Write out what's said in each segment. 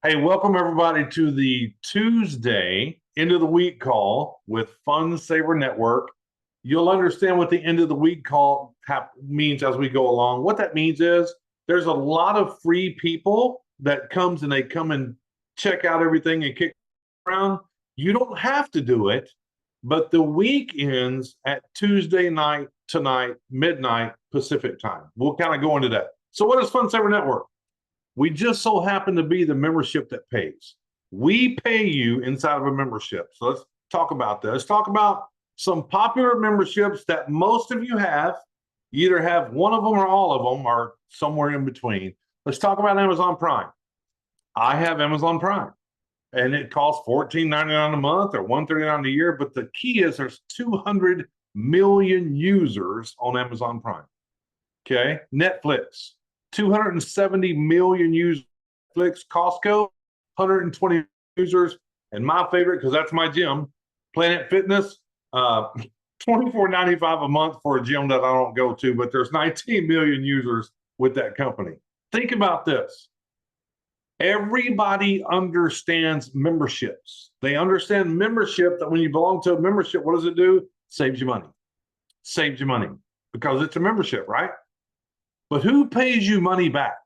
Hey, welcome everybody to the Tuesday end of the week call with Fund Saver Network. You'll understand what the end of the week call means as we go along. What that means is there's a lot of free people that comes and they come and check out everything and kick around. You don't have to do it, but the week ends at Tuesday night tonight, midnight Pacific time. We'll kind of go into that. So what is Fund Saver Network? We just so happen to be the membership that pays. We pay you inside of a membership. So let's talk about that. Let's talk about some popular memberships that most of you have. You either have one of them or all of them or somewhere in between. Let's talk about Amazon Prime. I have Amazon Prime and it costs $14.99 a month or $139 a year. But the key is there's 200 million users on Amazon Prime. Okay. Netflix. 270 million users. Netflix, Costco, 120 users, and my favorite, because that's my gym, Planet Fitness, $24.95 a month for a gym that I don't go to, but there's 19 million users with that company. Think about this. Everybody understands memberships. They understand membership, that when you belong to a membership, what does it do? Saves you money. Saves you money because it's a membership, right? But who pays you money back?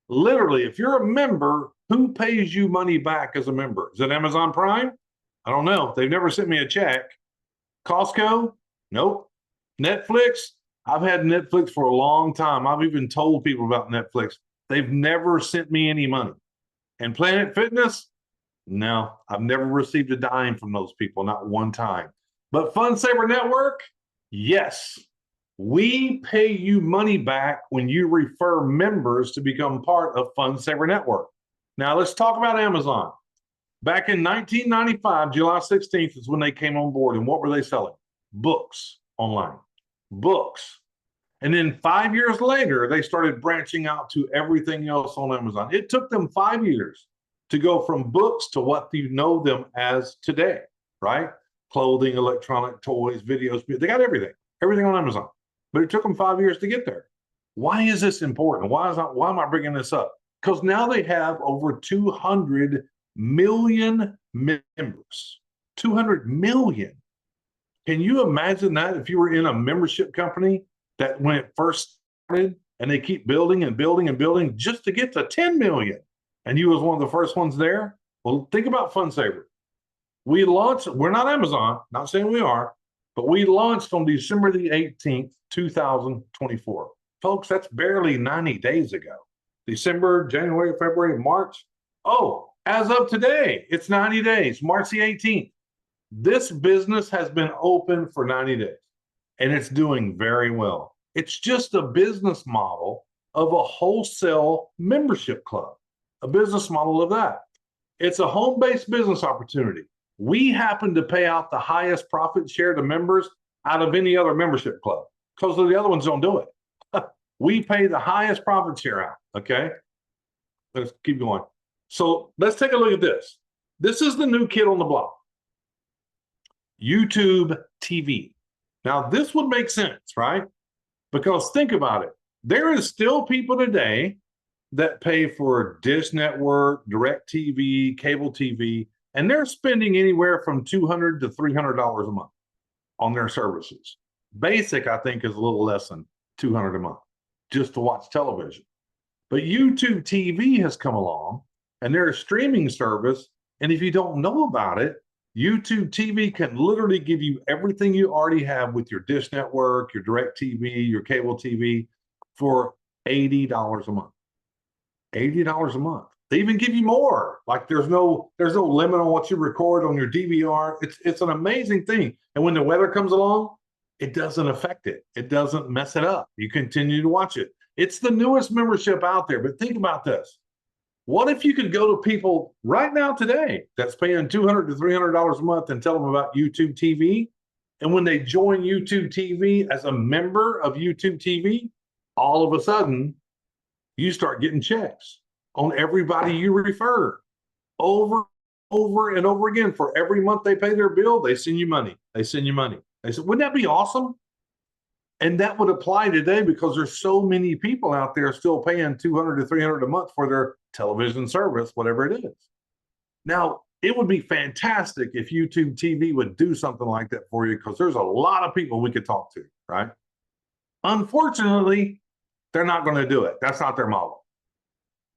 Literally, if you're a member, who pays you money back as a member? Is it Amazon Prime? I don't know. They've never sent me a check. Costco? Nope. Netflix? I've had Netflix for a long time. I've even told people about Netflix. They've never sent me any money. And Planet Fitness? No, I've never received a dime from those people, not one time. But Fund Saver Network? Yes. We pay you money back when you refer members to become part of Fund Saver Network. Now let's talk about Amazon. Back in 1995, July 16th is when they came on board. And what were they selling? Books online. Books. And then 5 years later, they started branching out to everything else on Amazon. It took them 5 years to go from books to what you know them as today, right? Clothing, electronic, toys, videos. They got everything on Amazon. But it took them 5 years to get there. Why is this important? Why am I bringing this up? Because now they have over 200 million members. 200 million. Can you imagine that if you were in a membership company that when it first started and they keep building and building and building just to get to 10 million and you was one of the first ones there? Well, think about Fund Saver. We launched, we're not Amazon, not saying we are, but we launched on December the 18th, 2024. Folks, that's barely 90 days ago. December, January, February, March. Oh, as of today, it's 90 days, March the 18th. This business has been open for 90 days and it's doing very well. It's just a business model of a wholesale membership club, a business model of that. It's a home-based business opportunity. We happen to pay out the highest profit share to members out of any other membership club because the other ones don't do it. We pay the highest profit share out, okay? Let's keep going. So let's take a look at this. This is the new kid on the block. YouTube TV. Now, this would make sense, right? Because think about it. There is still people today that pay for Dish Network, DirecTV, cable TV, and they're spending anywhere from $200 to $300 a month on their services. Basic, I think, is a little less than $200 a month just to watch television. But YouTube TV has come along and they're a streaming service. And if you don't know about it, YouTube TV can literally give you everything you already have with your Dish Network, your DirecTV, your cable TV for $80 a month. $80 a month. They even give you more. Like there's no limit on what you record on your DVR. It's an amazing thing. And when the weather comes along, it doesn't affect it. It doesn't mess it up. You continue to watch it. It's the newest membership out there. But think about this. What if you could go to people right now today that's paying $200 to $300 a month and tell them about YouTube TV? And when they join YouTube TV as a member of YouTube TV, all of a sudden, you start getting checks on everybody you refer over and over again. For every month they pay their bill, they send you money. They send you money. They said, wouldn't that be awesome? And that would apply today because there's so many people out there still paying $200 to $300 a month for their television service, whatever it is. Now, it would be fantastic if YouTube TV would do something like that for you, because there's a lot of people we could talk to, right? Unfortunately, they're not going to do it. That's not their model.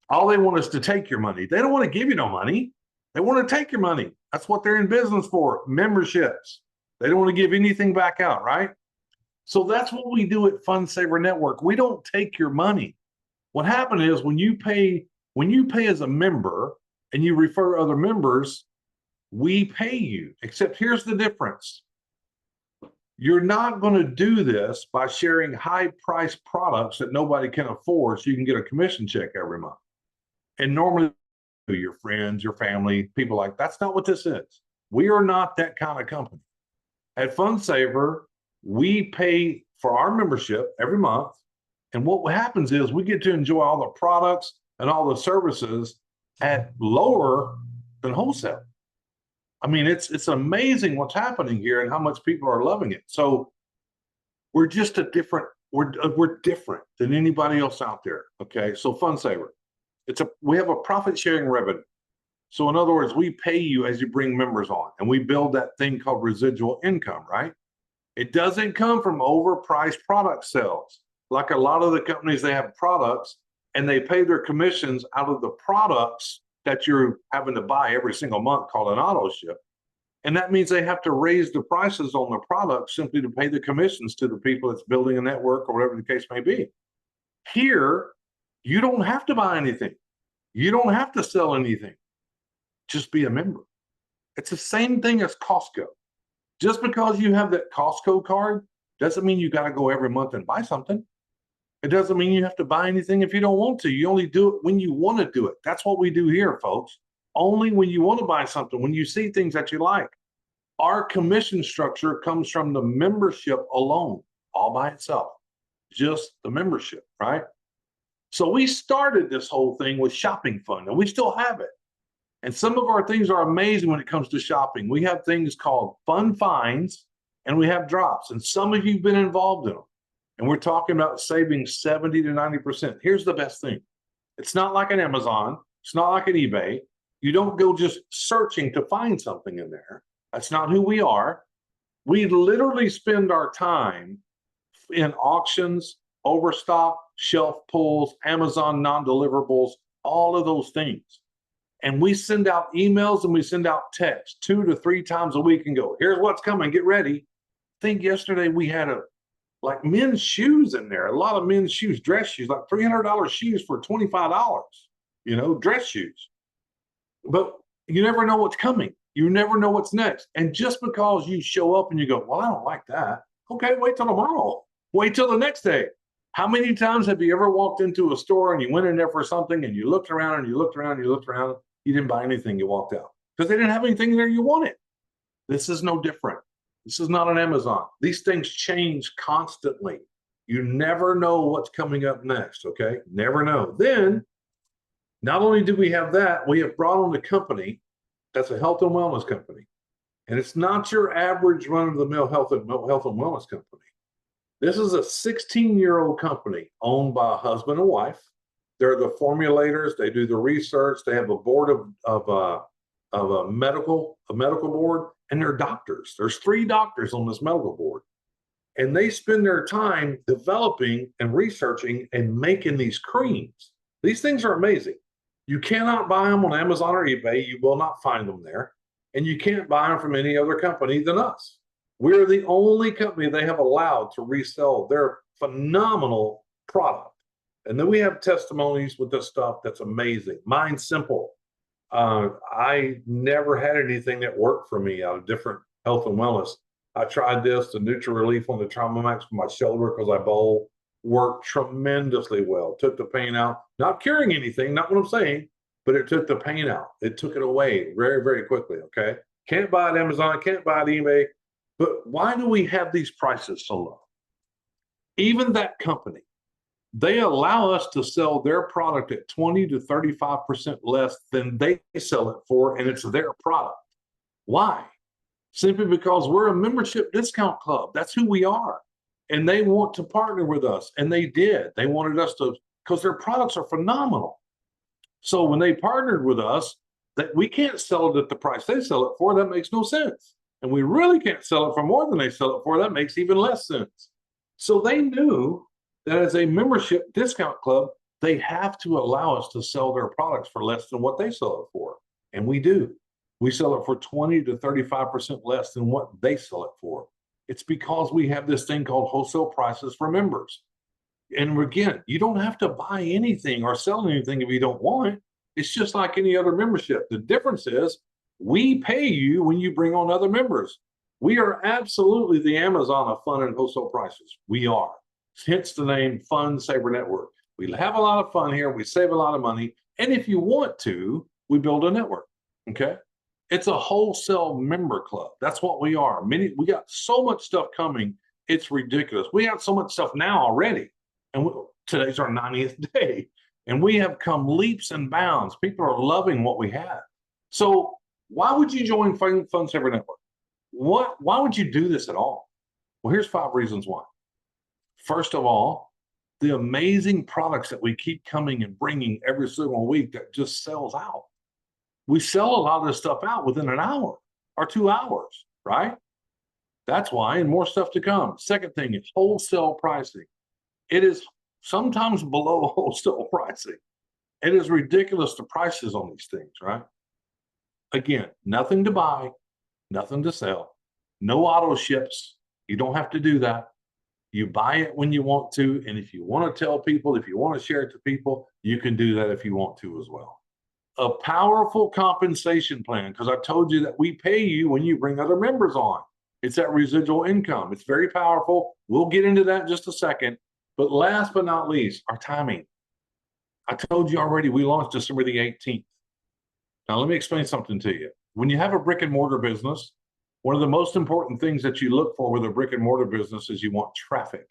All they want is to take your money. They don't want to give you no money. They want to take your money. That's what they're in business for, memberships. They don't want to give anything back out, right? So that's what we do at Fund Saver Network. We don't take your money. What happened is when you pay as a member and you refer other members, we pay you. Except here's the difference. You're not going to do this by sharing high-priced products that nobody can afford so you can get a commission check every month. And normally your friends, your family, people like, that's not what this is. We are not that kind of company. At Fund Saver, we pay for our membership every month. And what happens is we get to enjoy all the products and all the services at lower than wholesale. I mean, it's amazing what's happening here and how much people are loving it. So we're just we're different than anybody else out there. Okay. So Fund Saver, we have a profit sharing revenue. So in other words, we pay you as you bring members on, and we build that thing called residual income, right? It doesn't come from overpriced product sales. Like a lot of the companies, they have products and they pay their commissions out of the products that you're having to buy every single month, called an auto ship. And that means they have to raise the prices on the products simply to pay the commissions to the people that's building a network or whatever the case may be. Here, you don't have to buy anything. You don't have to sell anything. Just be a member. It's the same thing as Costco. Just because you have that Costco card doesn't mean you got to go every month and buy something. It doesn't mean you have to buy anything if you don't want to. You only do it when you want to do it. That's what we do here, folks. Only when you want to buy something, when you see things that you like. Our commission structure comes from the membership alone, all by itself. Just the membership, right? So we started this whole thing with Shopping Fund, and we still have it. And some of our things are amazing when it comes to shopping. We have things called Fun Finds, and we have drops. And some of you have been involved in them. And we're talking about saving 70 to 90%. Here's the best thing. It's not like an Amazon. It's not like an eBay. You don't go just searching to find something in there. That's not who we are. We literally spend our time in auctions, overstock, shelf pulls, Amazon non-deliverables, all of those things. And we send out emails and we send out texts 2 to 3 times a week and go, here's what's coming, get ready. I think yesterday we had like men's shoes in there, a lot of men's shoes, dress shoes, like $300 shoes for $25, dress shoes. But you never know what's coming. You never know what's next. And just because you show up and you go, well, I don't like that. Okay, wait till tomorrow. Wait till the next day. How many times have you ever walked into a store and you went in there for something and you looked around and you looked around and you looked around, you didn't buy anything, you walked out because they didn't have anything there you wanted. This is no different. This is not an Amazon. These things change constantly. You never know what's coming up next, okay? Never know. Then, not only do we have that, we have brought on a company that's a health and wellness company. And it's not your average run-of-the-mill health and wellness company. This is a 16-year-old company owned by a husband and wife. They're the formulators. They do the research. They have a board of a medical board, and they're doctors. There's 3 doctors on this medical board, and they spend their time developing and researching and making these creams. These things are amazing. You cannot buy them on Amazon or eBay. You will not find them there, and you can't buy them from any other company than us. We're the only company they have allowed to resell their phenomenal product. And then we have testimonies with this stuff that's amazing. Mine's simple. I never had anything that worked for me out of different health and wellness. I tried this, the Nutri-Relief on the Trauma Max for my shoulder because I bowl. Worked tremendously well. Took the pain out. Not curing anything, not what I'm saying, but it took the pain out. It took it away very, very quickly, okay? Can't buy it Amazon, can't buy it eBay. But why do we have these prices so low? Even that company, they allow us to sell their product at 20 to 35% less than they sell it for, and it's their product. Why? Simply because we're a membership discount club. That's who we are. And they want to partner with us, and they did. They wanted us to, because their products are phenomenal. So when they partnered with us, that we can't sell it at the price they sell it for, that makes no sense. And we really can't sell it for more than they sell it for, that makes even less sense. So they knew that as a membership discount club, they have to allow us to sell their products for less than what they sell it for. And we do. We sell it for 20 to 35% less than what they sell it for. It's because we have this thing called wholesale prices for members. And again, you don't have to buy anything or sell anything if you don't want. It's just like any other membership. The difference is we pay you when you bring on other members. We are absolutely the Amazon of fun and wholesale prices. We are. Hence the name Fun Saver Network. We have a lot of fun here. We save a lot of money. And if you want to, we build a network. Okay. It's a wholesale member club. That's what we are. We got so much stuff coming. It's ridiculous. We have so much stuff now already. And today's our 90th day. And we have come leaps and bounds. People are loving what we have. So why would you join Fun Saver Network? Why would you do this at all? Well, here's 5 reasons why. First of all, the amazing products that we keep coming and bringing every single week that just sells out. We sell a lot of this stuff out within an hour or 2 hours, right? That's why, and more stuff to come. Second thing is wholesale pricing. It is sometimes below wholesale pricing. It is ridiculous, the prices on these things, right? Again, nothing to buy, nothing to sell, no auto ships. You don't have to do that. You buy it when you want to. And if you want to tell people, if you want to share it to people, you can do that if you want to as well. A powerful compensation plan, because I told you that we pay you when you bring other members on. It's that residual income. It's very powerful. We'll get into that in just a second. But last but not least, our timing. I told you already, we launched December the 18th. Now, let me explain something to you. When you have a brick and mortar business, one of the most important things that you look for with a brick and mortar business is you want traffic.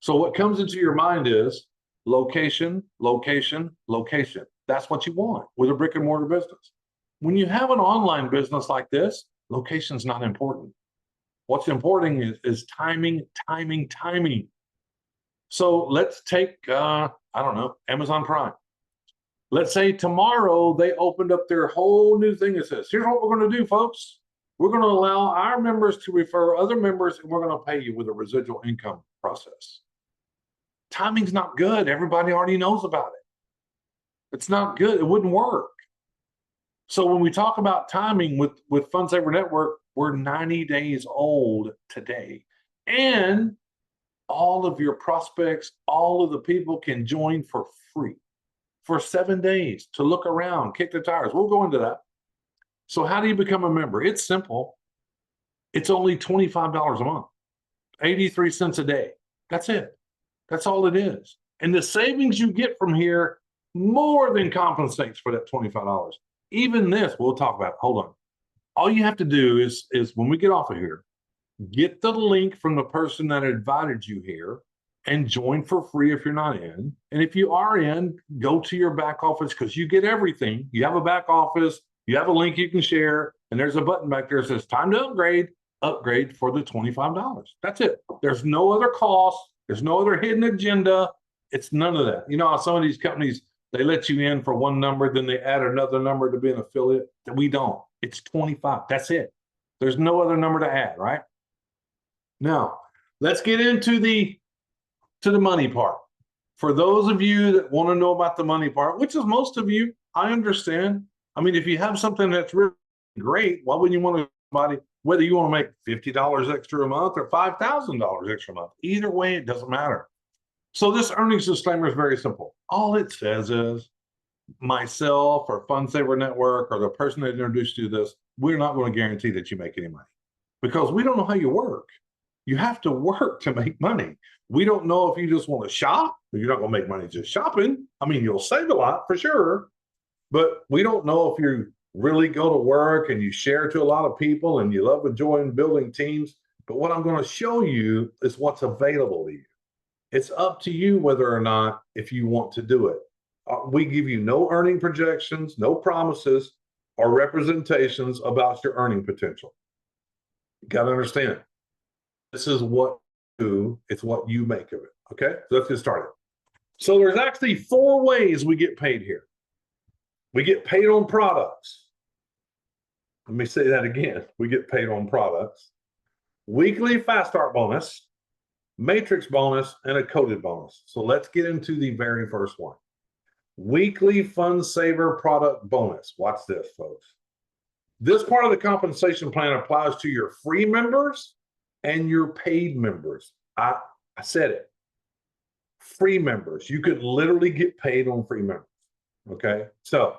So what comes into your mind is location, location, location. That's what you want with a brick and mortar business. When you have an online business like this, location's not important. What's important is timing, timing, timing. So let's take, I don't know, Amazon Prime. Let's say tomorrow they opened up their whole new thing that says, here's what we're going to do, folks. We're going to allow our members to refer other members, and we're going to pay you with a residual income process. Timing's not good. Everybody already knows about it. It's not good. It wouldn't work. So when we talk about timing with Fun Saver Network, we're 90 days old today. And all of your prospects, all of the people can join for free for 7 days to look around, kick the tires. We'll go into that. So how do you become a member? It's simple. It's only $25 a month, 83 cents a day. That's it. That's all it is. And the savings you get from here more than compensates for that $25. Even this, we'll talk about it. Hold on. All you have to do is when we get off of here, get the link from the person that invited you here and join for free if you're not in. And if you are in, go to your back office because you get everything. You have a back office, you have a link you can share, and there's a button back there that says time to upgrade for the $25. That's it. There's no other cost. There's no other hidden agenda. It's none of that. You know how some of these companies, they let you in for one number, then they add another number to be an affiliate. We don't. It's 25. That's it. There's no other number to add, right? Now, let's get into the money part. For those of you that want to know about the money part, which is most of you, I understand. I mean, if you have something that's really great, why wouldn't you want to somebody, whether you want to make $50 extra a month or $5,000 extra a month? Either way, it doesn't matter. So this earnings disclaimer is very simple. All it says is myself or Fun Saver Network or the person that introduced you to this, we're not going to guarantee that you make any money because we don't know how you work. You have to work to make money. We don't know if you just want to shop. You're not going to make money just shopping. I mean, you'll save a lot for sure, but we don't know if you really go to work and you share to a lot of people and you love enjoying building teams. But what I'm going to show you is what's available to you. It's up to you whether or not if you want to do it. We give you no earning projections, no promises, or representations about your earning potential. You got to understand. This is what you do. It's what you make of it. Okay, so let's get started. So there's actually 4 ways we get paid here. We get paid on products. Let me say that again. We get paid on products. Weekly fast start bonus, matrix bonus, and a coded bonus. So let's get into the very first one. Weekly Fund Saver product bonus. Watch this, folks. This part of the compensation plan applies to your free members and your paid members. I said it. Free members. You could literally get paid on free members. Okay. So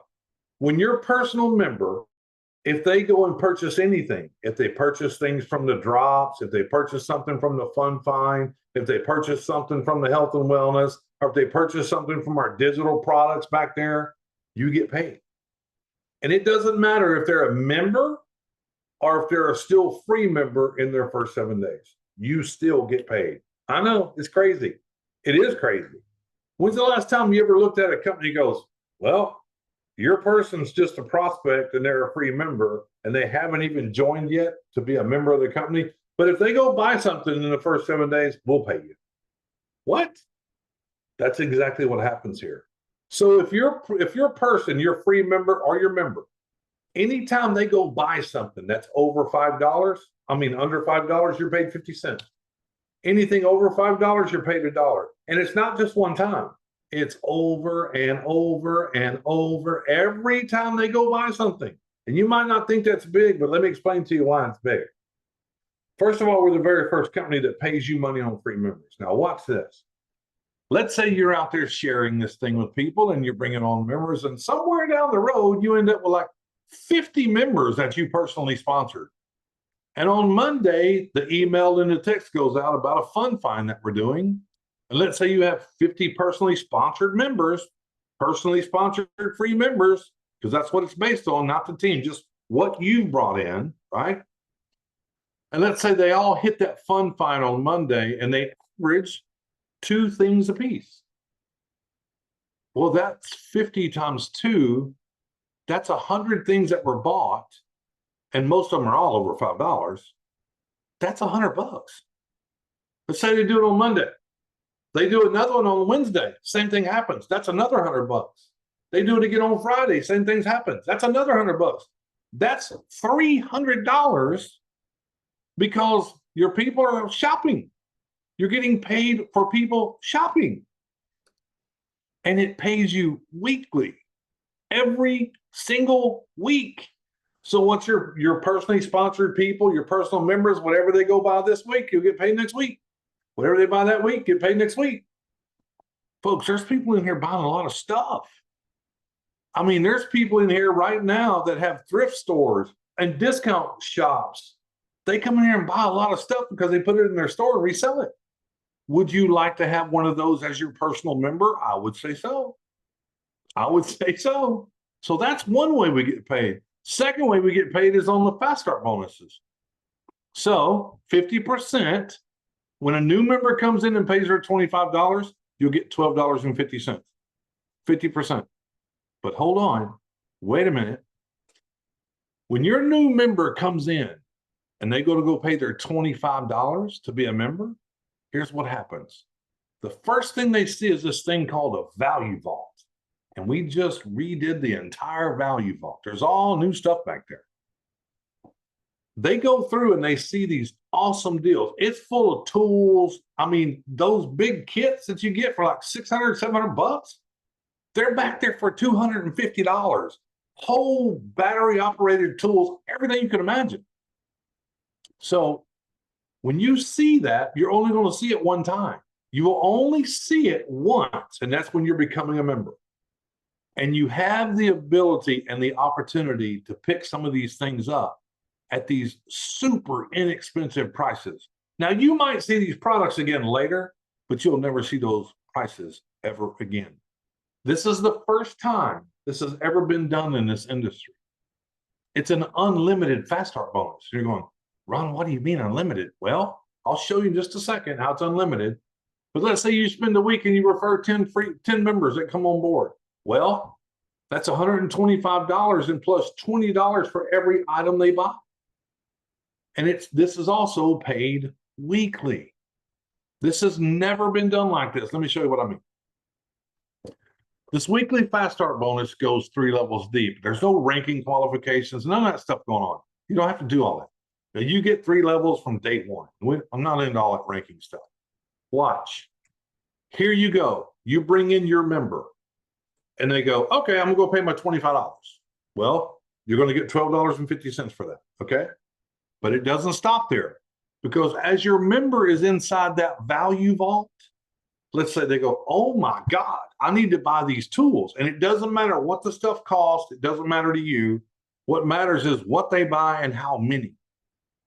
when you're a personal member, if they go and purchase anything, if they purchase things from the drops, if they purchase something from the Fun Find, if they purchase something from the health and wellness, or if they purchase something from our digital products back there, you get paid. And it doesn't matter if they're a member or if they're a still free member in their first 7 days, you still get paid. I know it's crazy. It is crazy. When's the last time you ever looked at a company and goes, well, your person's just a prospect and they're a free member and they haven't even joined yet to be a member of the company. But if they go buy something in the first 7 days, we'll pay you. What? That's exactly what happens here. So if you're a person, you're a free member or your member, anytime they go buy something that's over $5, under $5, you're paid 50 cents. Anything over $5, you're paid $1. And it's not just one time. It's over and over and over every time they go buy something. And you might not think that's big, but let me explain to you why it's big. First of all, we're the very first company that pays you money on free members. Now, watch this. Let's say you're out there sharing this thing with people and you're bringing on members, and somewhere down the road, you end up with like 50 members that you personally sponsored. And on Monday, the email and the text goes out about a fun find that we're doing. And let's say you have 50 personally sponsored members, personally sponsored free members, because that's what it's based on, not the team, just what you brought in, right? And let's say they all hit that fun find on Monday and they average 2 things a piece. Well, that's 50 times 2. That's 100 things that were bought, and most of them are all over $5. That's $100. Let's say they do it on Monday. They do another one on Wednesday. Same thing happens. That's another $100. They do it again on Friday. Same things happens. That's another $100. That's $300 because your people are shopping. You're getting paid for people shopping. And it pays you weekly, every single week. So once your personally sponsored people, your personal members, whatever they go buy this week, you'll get paid next week. Whatever they buy that week, get paid next week. Folks, there's people in here buying a lot of stuff. There's people in here right now that have thrift stores and discount shops. They come in here and buy a lot of stuff because they put it in their store and resell it. Would you like to have one of those as your personal member? I would say so. I would say so. So that's one way we get paid. Second way we get paid is on the fast start bonuses. So 50%, when a new member comes in and pays her $25, you'll get $12.50, 50%. But hold on, wait a minute. When your new member comes in and they go pay their $25 to be a member, here's what happens. The first thing they see is this thing called a value vault. And we just redid the entire value vault. There's all new stuff back there. They go through and they see these awesome deals. It's full of tools. Those big kits that you get for like $600, $700, they're back there for $250. Whole battery operated tools, everything you can imagine. So when you see that, you're only going to see it one time. You will only see it once, and that's when you're becoming a member. And you have the ability and the opportunity to pick some of these things up at these super inexpensive prices. Now, you might see these products again later, but you'll never see those prices ever again. This is the first time this has ever been done in this industry. It's an unlimited fast start bonus. You're going, Ron, what do you mean unlimited? Well, I'll show you in just a second how it's unlimited. But let's say you spend a week and you refer 10 members that come on board. Well, that's $125 and plus $20 for every item they buy. And this is also paid weekly. This has never been done like this. Let me show you what I mean. This weekly fast start bonus goes 3 levels deep. There's no ranking qualifications, none of that stuff going on. You don't have to do all that. Now, you get 3 levels from day one. I'm not into all that ranking stuff. Watch. Here you go. You bring in your member and they go, okay, I'm gonna go pay my $25. Well, you're going to get $12.50 for that. Okay. But it doesn't stop there, because as your member is inside that value vault, let's say they go, oh my God, I need to buy these tools. And it doesn't matter what the stuff costs. It doesn't matter to you. What matters is what they buy and how many.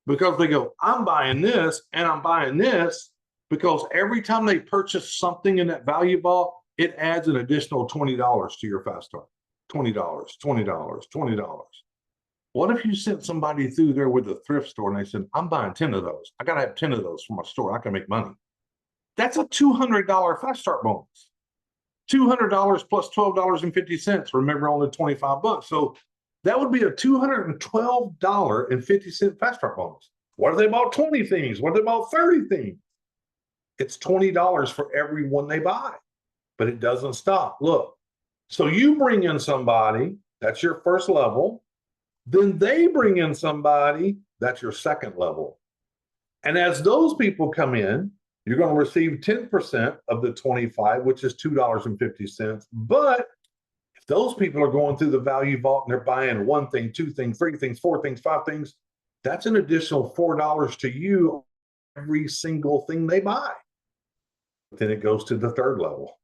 Because they go, I'm buying this and I'm buying this, because every time they purchase something in that value vault, it adds an additional $20 to your fast start. $20, $20, $20. What if you sent somebody through there with a thrift store and they said, I'm buying 10 of those. I got to have 10 of those for my store. I can make money. That's a $200 fast start bonus. $200 plus $12.50. Remember, only 25 bucks. So that would be a $212.50 fast start bonus. What if they bought 20 things? What if they bought 30 things? It's $20 for every one they buy, but it doesn't stop. Look, so you bring in somebody, that's your first level. Then they bring in somebody, that's your second level. And as those people come in, you're going to receive 10% of the 25, which is $2.50. But if those people are going through the value vault and they're buying 1 thing, 2 things, 3 things, 4 things, 5 things, that's an additional $4 to you every single thing they buy. But then it goes to the third level.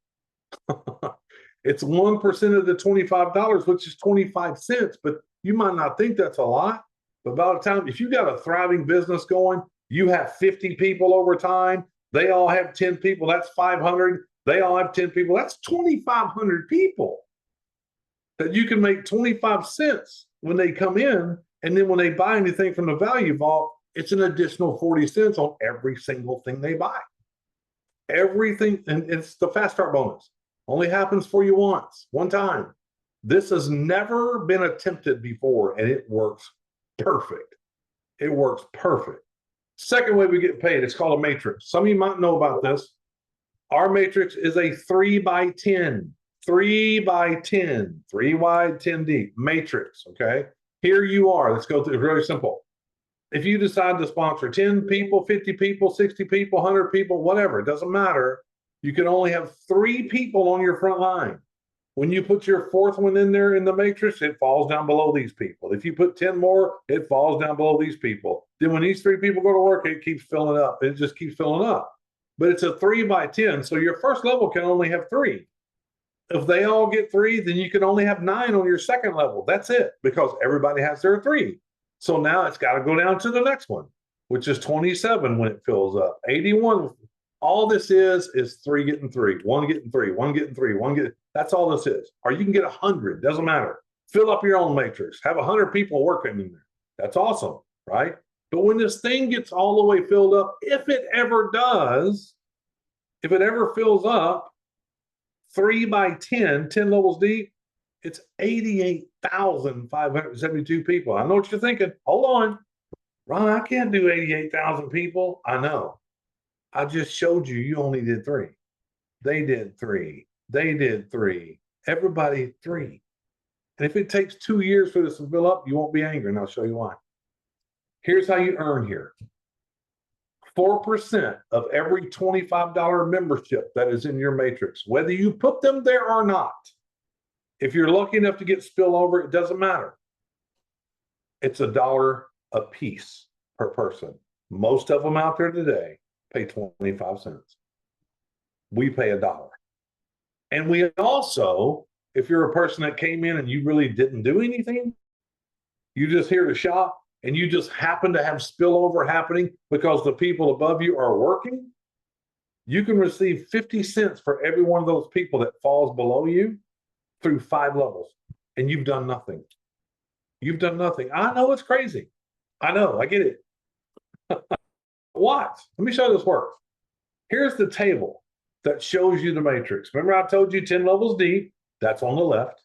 It's 1% of the $25, which is 25 cents. But you might not think that's a lot. But by the time, if you got a thriving business going, you have 50 people over time, they all have 10 people, that's 500. They all have 10 people, that's 2,500 people that you can make 25 cents when they come in. And then when they buy anything from the value vault, it's an additional 40 cents on every single thing they buy. Everything, and it's the fast start bonus. Only happens for you once, one time. This has never been attempted before, and it works perfect. It works perfect. Second way we get paid, it's called a matrix. Some of you might know about this. Our matrix is a 3x10, 3x10, 3 wide, 10 deep matrix. Okay. Here you are. Let's go through. It's really simple. If you decide to sponsor 10 people, 50 people, 60 people, 100 people, whatever, it doesn't matter. You can only have 3 people on your front line. When you put your 4th one in there in the matrix, it falls down below these people. If you put 10 more, it falls down below these people. Then when these 3 people go to work, it keeps filling up. It just keeps filling up. But it's a 3x10. So your first level can only have 3. If they all get 3, then you can only have 9 on your second level. That's it, because everybody has their 3. So now it's got to go down to the next one, which is 27 when it fills up. 81. All this is 3 getting 3, 1 getting 3, 1 getting 3, 1 getting. That's all this is. Or you can get 100. Doesn't matter. Fill up your own matrix. Have 100 people working in there. That's awesome, right? But when this thing gets all the way filled up, if it ever does, if it ever fills up, 3x10, 10 levels deep, it's 88,572 people. I know what you're thinking. Hold on. Ron, I can't do 88,000 people. I know. I just showed you, you only did 3. They did 3. They did 3. Everybody 3. And if it takes 2 years for this to fill up, you won't be angry, and I'll show you why. Here's how you earn here. 4% of every $25 membership that is in your matrix, whether you put them there or not. If you're lucky enough to get spillover, it doesn't matter. It's $1 a piece per person. Most of them out there today pay 25 cents. We pay $1. And we also, if you're a person that came in and you really didn't do anything, you just here to shop, and you just happen to have spillover happening because the people above you are working, you can receive 50 cents for every one of those people that falls below you through 5 levels, and you've done nothing. You've done nothing. I know it's crazy. I know, I get it. Watch. Let me show you this works. Here's the table that shows you the matrix. Remember I told you 10 levels deep? That's on the left.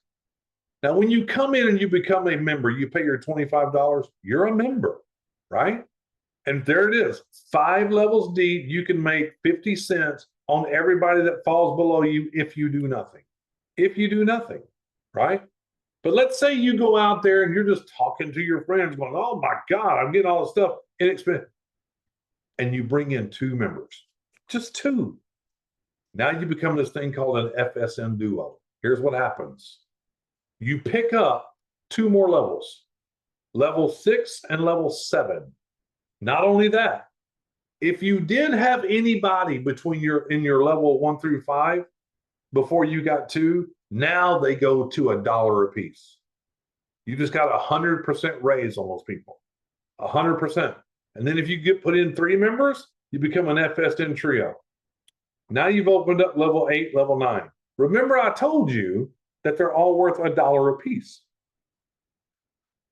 Now, when you come in and you become a member, you pay your $25, you're a member, right? And there it is. 5 levels deep, you can make 50 cents on everybody that falls below you if you do nothing. if you do nothing, right? But let's say you go out there and you're just talking to your friends going, oh my God, I'm getting all this stuff inexpensive. And you bring in 2 members, just 2. Now you become this thing called an FSN duo. Here's what happens. You pick up 2 more levels, level 6 and level 7. Not only that, if you did have anybody between in your level 1 through 5 before you got 2, now they go to $1 a piece. You just got 100% raise on those people, 100%. And then if you get put in 3 members, you become an FSN trio. Now you've opened up level 8, level 9. Remember, I told you that they're all worth $1 a piece.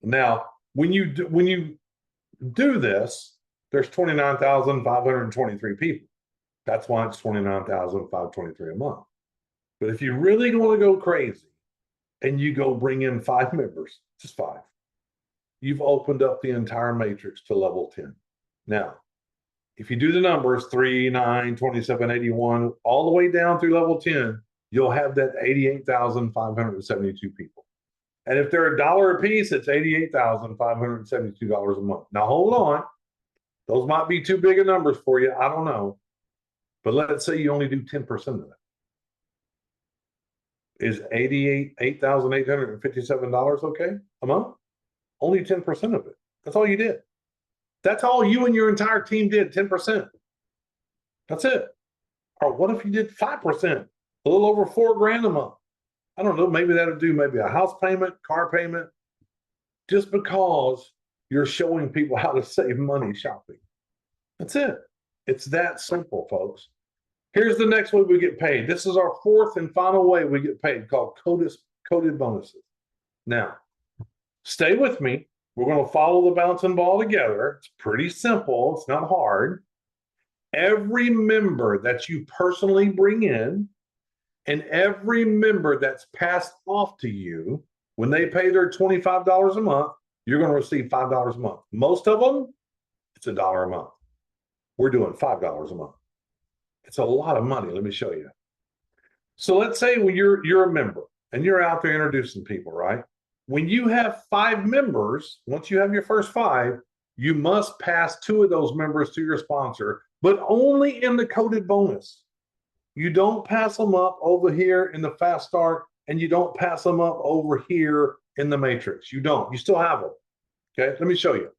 Now, when you do this, there's 29,523 people. That's why it's 29,523 a month. But if you really want to go crazy and you go bring in 5 members, just 5, you've opened up the entire matrix to level 10. Now, if you do the numbers 3, 9, 27, 81, all the way down through level 10, you'll have that 88,572 people. And if they're $1 a piece, it's $88,572 a month. Now, hold on. Those might be too big of numbers for you. I don't know. But let's say you only do 10% of that. Is $8,857 okay a month? Only 10% of it. That's all you did. That's all you and your entire team did, 10%. That's it. Or what if you did 5%, a little over $4,000 a month? I don't know, maybe that'll do maybe a house payment, car payment, just because you're showing people how to save money shopping. That's it. It's that simple, folks. Here's the next way we get paid. This is our 4th and final way we get paid, called coded bonuses. Now, stay with me. We're going to follow the bouncing ball together. It's pretty simple. It's not hard. Every member that you personally bring in and every member that's passed off to you, when they pay their $25 a month, you're going to receive $5 a month. Most of them, it's $1 a month. We're doing $5 a month. It's a lot of money. Let me show you. So let's say when you're a member and you're out there introducing people, right? When you have 5 members, once you have your first 5, you must pass 2 of those members to your sponsor, but only in the coded bonus. You don't pass them up over here in the fast start, and you don't pass them up over here in the matrix. You don't. You still have them. Okay, let me show you.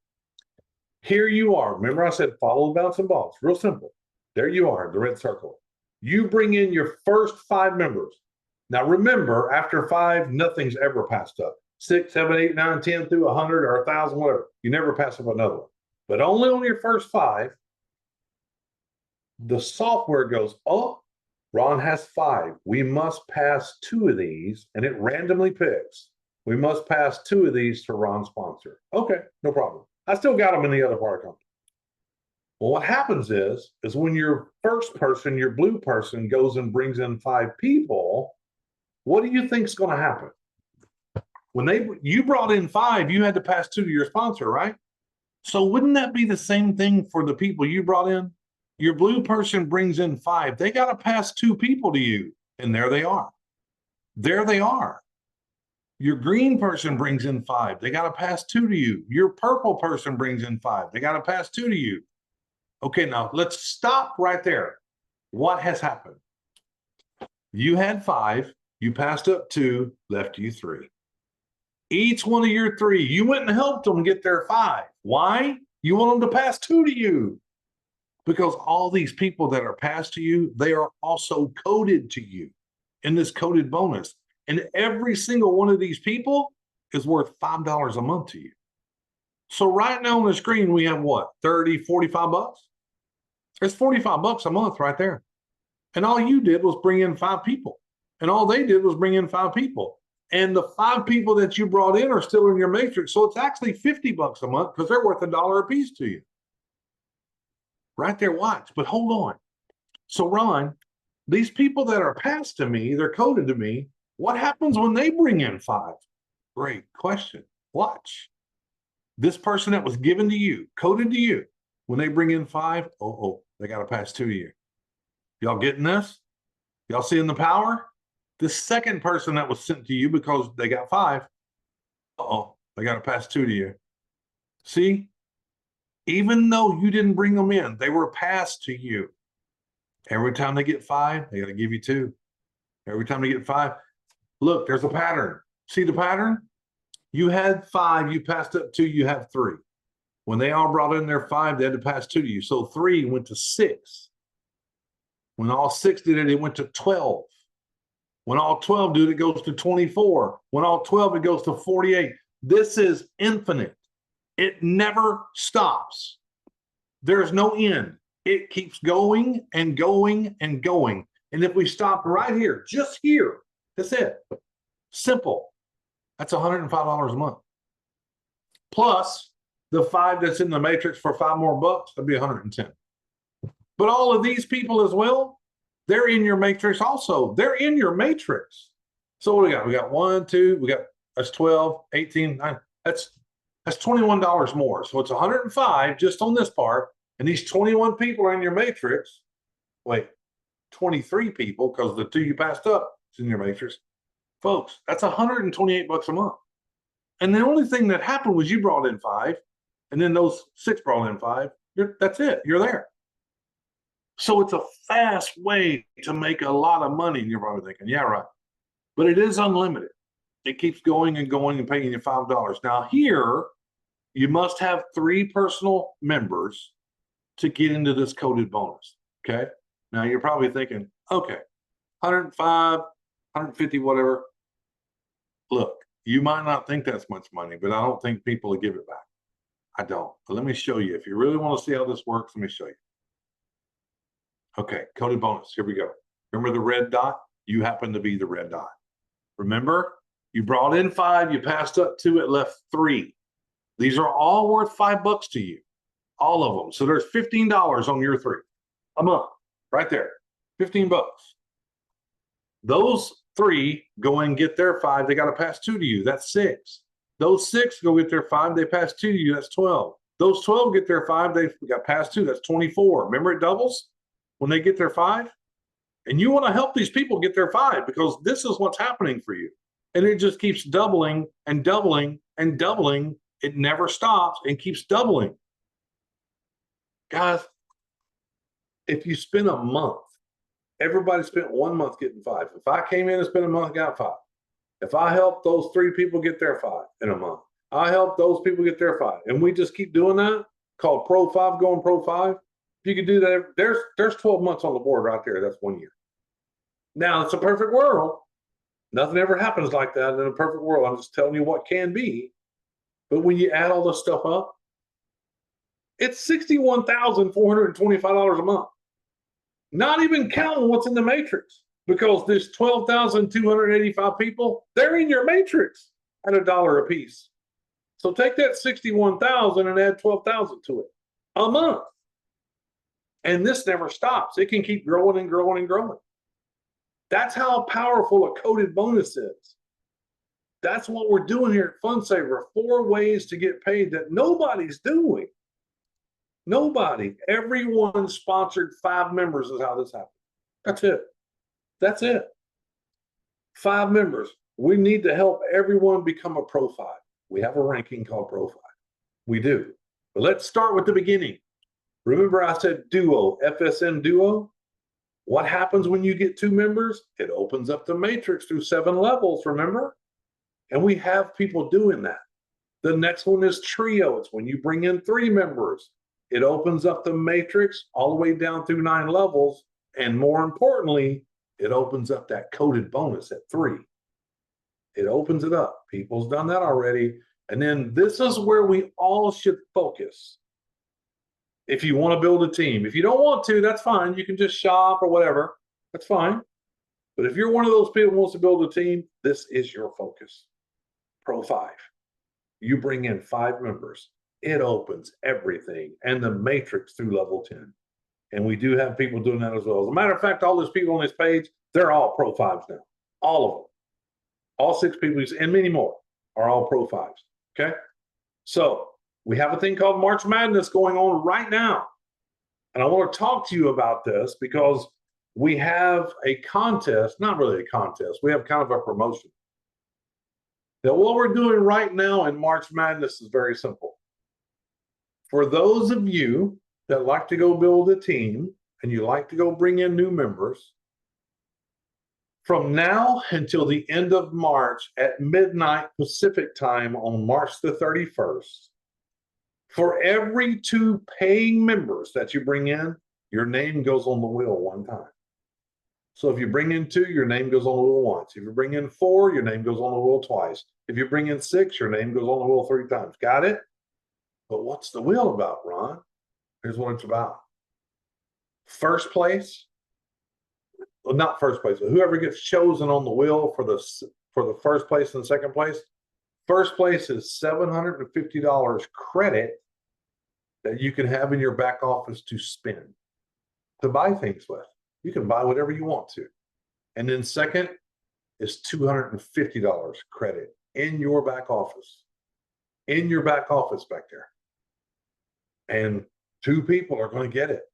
Here you are. Remember I said follow the bouncing balls. Real simple. There you are, the red circle. You bring in your first 5 members. Now remember, after 5, nothing's ever passed up. 6, 7, 8, 9, 10 through 100 or 1,000, whatever. You never pass up another one. But only on your first 5, the software goes, oh, Ron has 5. We must pass 2 of these, and it randomly picks. We must pass 2 of these to Ron's sponsor. Okay, no problem. I still got them in the other part of the company. Well, what happens is when your first person, your blue person, goes and brings in 5 people, what do you think is going to happen? When you brought in 5, you had to pass 2 to your sponsor, right? So wouldn't that be the same thing for the people you brought in? Your blue person brings in 5. They got to pass 2 people to you, and there they are. There they are. Your green person brings in 5. They got to pass 2 to you. Your purple person brings in 5. They got to pass 2 to you. Okay, now let's stop right there. What has happened? You had 5. You passed up 2, left you 3. Each one of your 3, you went and helped them get their 5. Why? You want them to pass 2 to you. Because all these people that are passed to you, they are also coded to you in this coded bonus. And every single one of these people is worth $5 a month to you. So right now on the screen, we have what? 30, 45 bucks? It's 45 bucks a month right there. And all you did was bring in 5 people. And all they did was bring in 5 people. And the 5 people that you brought in are still in your matrix. So it's actually 50 bucks a month because they're worth $1 a piece to you. Right there, watch. But hold on. So Ron, these people that are passed to me, they're coded to me. What happens when they bring in 5? Great question. Watch. This person that was given to you, coded to you, when they bring in 5, they got to pass 2 to you. Y'all getting this? Y'all seeing the power? The second person that was sent to you because they got 5, they got to pass 2 to you. See, even though you didn't bring them in, they were passed to you. Every time they get 5, they got to give you 2. Every time they get 5, look, there's a pattern. See the pattern? You had 5, you passed up 2, you have 3. When they all brought in their 5, they had to pass 2 to you. So 3 went to 6. When all 6 did it, it went to 12. When all 12 do it, it goes to 24. When all 12, it goes to 48. This is infinite. It never stops. There's no end. It keeps going and going and going. And if we stop right here, just here, that's it. Simple. That's $105 a month. Plus the 5 that's in the matrix for 5 more bucks, that'd be 110. But all of these people as well, they're in your matrix also. They're in your matrix. So what do we got? We got 1, 2, that's 12, 18, 9. That's $21 more. So it's 105 just on this part. And these 21 people are in your matrix. Wait, 23 people, because the 2 you passed up is in your matrix. Folks, that's 128 bucks a month. And the only thing that happened was you brought in 5, and then those 6 brought in 5. That's it. You're there. So it's a fast way to make a lot of money. And you're probably thinking, yeah, right. But it is unlimited. It keeps going and going and paying you $5. Now here, you must have 3 personal members to get into this coded bonus. Okay. Now you're probably thinking, okay, 105, 150, whatever. Look, you might not think that's much money, but I don't think people will give it back. I don't. But let me show you. If you really want to see how this works, let me show you. Okay, coded bonus. Here we go. Remember the red dot? You happen to be the red dot. Remember, you brought in 5, you passed up 2, it left 3. These are all worth $5 to you. All of them. So there's $15 on your 3 a month, right there. 15 bucks. Those 3 go and get their 5. They got to pass 2 to you. That's 6. Those 6 go get their 5. They pass 2 to you. That's 12. Those 12 get their 5. They got past 2. That's 24. Remember, it doubles when they get their 5. And you want to help these people get their 5 because this is what's happening for you. And it just keeps doubling and doubling and doubling. It never stops and keeps doubling. Guys, if you spend a month, everybody spent 1 month getting 5. If I came in and spent a month, got 5. If I help those 3 people get their 5 in a month, I help those people get their 5. And we just keep doing that, called Pro 5 going Pro 5. If you could do that, there's 12 months on the board right there. That's 1 year. Now, it's a perfect world. Nothing ever happens like that in a perfect world. I'm just telling you what can be. But when you add all this stuff up, it's $61,425 a month. Not even counting what's in the matrix, because there's 12,285 people. They're in your matrix at $1 a piece. So take that 61,000 and add 12,000 to it a month. And this never stops. It can keep growing and growing and growing. That's how powerful a coded bonus is. That's what we're doing here at FunSaver. 4 ways to get paid that nobody's doing. Nobody. Everyone sponsored 5 members is how this happened. That's it. That's it. 5 members. We need to help everyone become a Pro 5. We have a ranking called Pro 5. We do. But let's start with the beginning. Remember I said Duo, FSN Duo? What happens when you get 2 members? It opens up the matrix through 7 levels, remember? And we have people doing that. The next one is Trio. It's when you bring in 3 members. It opens up the matrix all the way down through 9 levels. And more importantly, it opens up that coded bonus at 3. It opens it up. People's done that already. And then this is where we all should focus. If you want to build a team. If you don't want to, that's fine. You can just shop or whatever. That's fine. But if you're one of those people who wants to build a team, this is your focus. Pro 5. You bring in 5 members. It opens everything and the matrix through level 10. And we do have people doing that as well. As a matter of fact, all those people on this page, they're all Pro 5s now. All of them. All 6 people and many more are all Pro 5s. Okay? So we have a thing called March Madness going on right now. And I want to talk to you about this because we have a contest, not really a contest, we have kind of a promotion. That what we're doing right now in March Madness is very simple. For those of you that like to go build a team and you like to go bring in new members, from now until the end of March at midnight Pacific time on March the 31st, for every 2 paying members that you bring in, your name goes on the wheel 1 time. So if you bring in 2, your name goes on the wheel once. If you bring in 4, your name goes on the wheel twice. If you bring in 6, your name goes on the wheel 3 times. Got it? But what's the wheel about, Ron? Here's what it's about. First place, well, not first place, but whoever gets chosen on the wheel for the first place and second place, first place is $750 credit that you can have in your back office to spend, to buy things with. You can buy whatever you want to. And then second is $250 credit in your back office, back there. And 2 people are going to get it.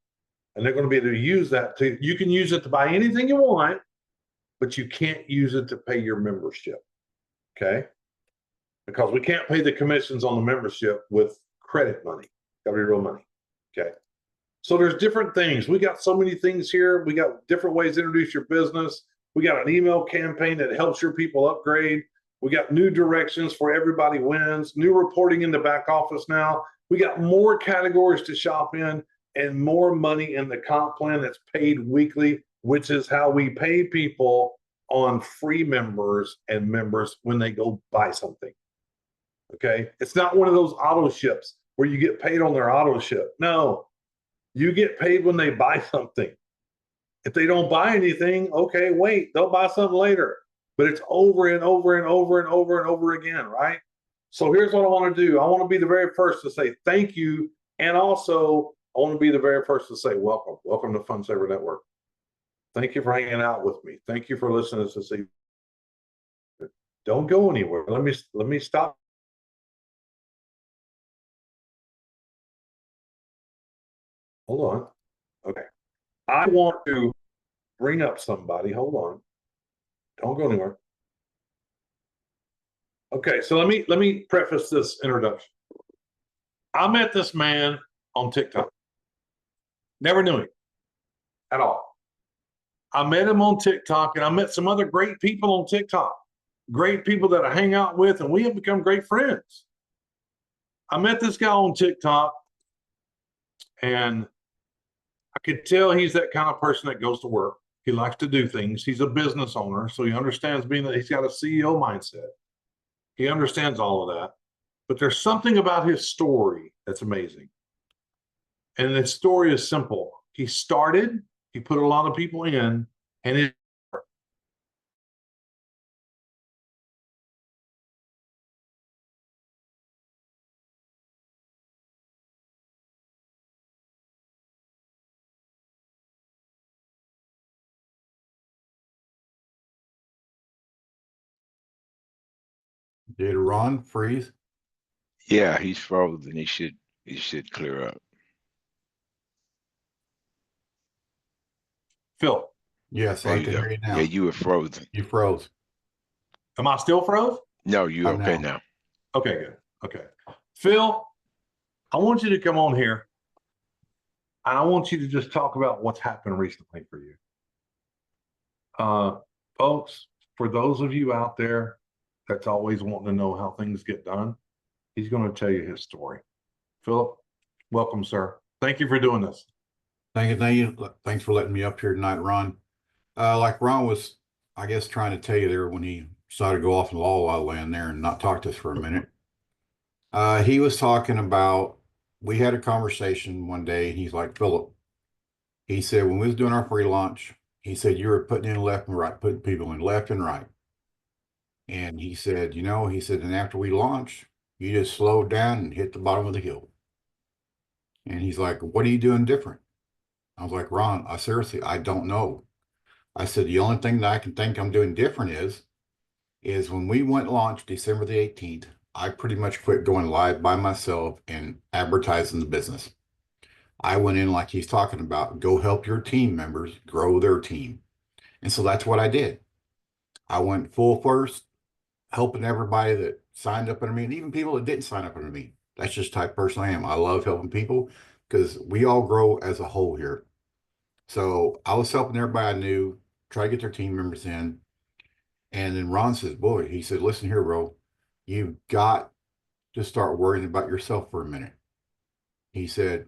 And they're going to be able to use that you can use it to buy anything you want, but you can't use it to pay your membership. Okay? Because we can't pay the commissions on the membership with credit money. Got to be real money. Okay? So there's different things. We got so many things here. We got different ways to introduce your business. We got an email campaign that helps your people upgrade. We got new directions for everybody wins, new reporting in the back office now. We got more categories to shop in and more money in the comp plan that's paid weekly, which is how we pay people on free members and members when they go buy something. Okay? It's not one of those auto ships where you get paid on their auto ship. No, you get paid when they buy something. If they don't buy anything, okay, wait, they'll buy something later. But it's over and over and over and over and over again, right? So here's what I want to do. I want to be the very first to say thank you. And also, I want to be the very first to say welcome. Welcome to Fund Saver Network. Thank you for hanging out with me. Thank you for listening to this evening. Don't go anywhere. Let me stop. Hold on. Okay. I want to bring up somebody. Hold on. Don't go anywhere. Okay, so let me preface this introduction. I met this man on TikTok. Never knew him at all. I met him on TikTok, and I met some other great people on TikTok, great people that I hang out with, and we have become great friends. I met this guy on TikTok, and I could tell he's that kind of person that goes to work. He likes to do things. He's a business owner, so he understands being that he's got a CEO mindset. He understands all of that. But there's something about his story that's amazing. And his story is simple. He started, he put a lot of people in, and it Did Ron freeze? Yeah, he's frozen. He should clear up. Phil. Yes, There I you can go. hear you now. Yeah, you were frozen. You froze. Am I still froze? No, you I'm okay now. now. Okay, good. Okay. Phil, I want you to come on here, and I want you to just talk about what's happened recently for you. Folks, for those of you out there that's always wanting to know how things get done, he's going to tell you his story. Philip, welcome, sir. Thank you for doing this. Thank you. Thanks for letting me up here tonight, Ron. Like Ron was, I guess, trying to tell you there when he decided to go off in La La Land there and not talk to us for a minute. He was talking about, we had a conversation one day, and he's like, Philip, he said, when we was doing our pre-launch, he said, you were putting in left and right, putting people in left and right. And he said, he said, and after we launched, you just slowed down and hit the bottom of the hill. And he's like, what are you doing different? I was like, Ron, seriously, I don't know. I said, the only thing that I can think I'm doing different is when we went launch December the 18th, I pretty much quit going live by myself and advertising the business. I went in like he's talking about, go help your team members grow their team. And so that's what I did. I went full force, helping everybody that signed up under me, and even people that didn't sign up under me. That's just the type of person I am. I love helping people because we all grow as a whole here. So I was helping everybody I knew, try to get their team members in. And then Ron says, boy, he said, listen here, bro, you've got to start worrying about yourself for a minute. He said,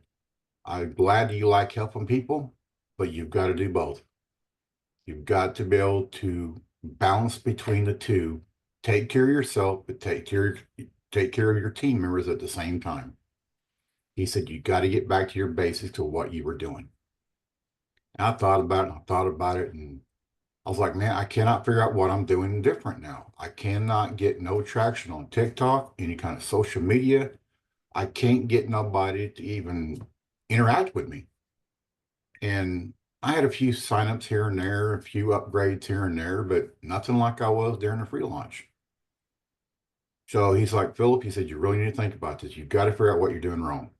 I'm glad you like helping people, but you've got to do both. You've got to be able to balance between the two, take care of yourself, but take care of your team members at the same time. He said, you got to get back to your basics to what you were doing. And I thought about it, and I thought about it, and I was like, man, I cannot figure out what I'm doing different now. I cannot get no traction on TikTok, any kind of social media. I can't get nobody to even interact with me. And I had a few signups here and there, a few upgrades here and there, but nothing like I was during the free launch. So he's like, Philip, he said, you really need to think about this. You've got to figure out what you're doing wrong.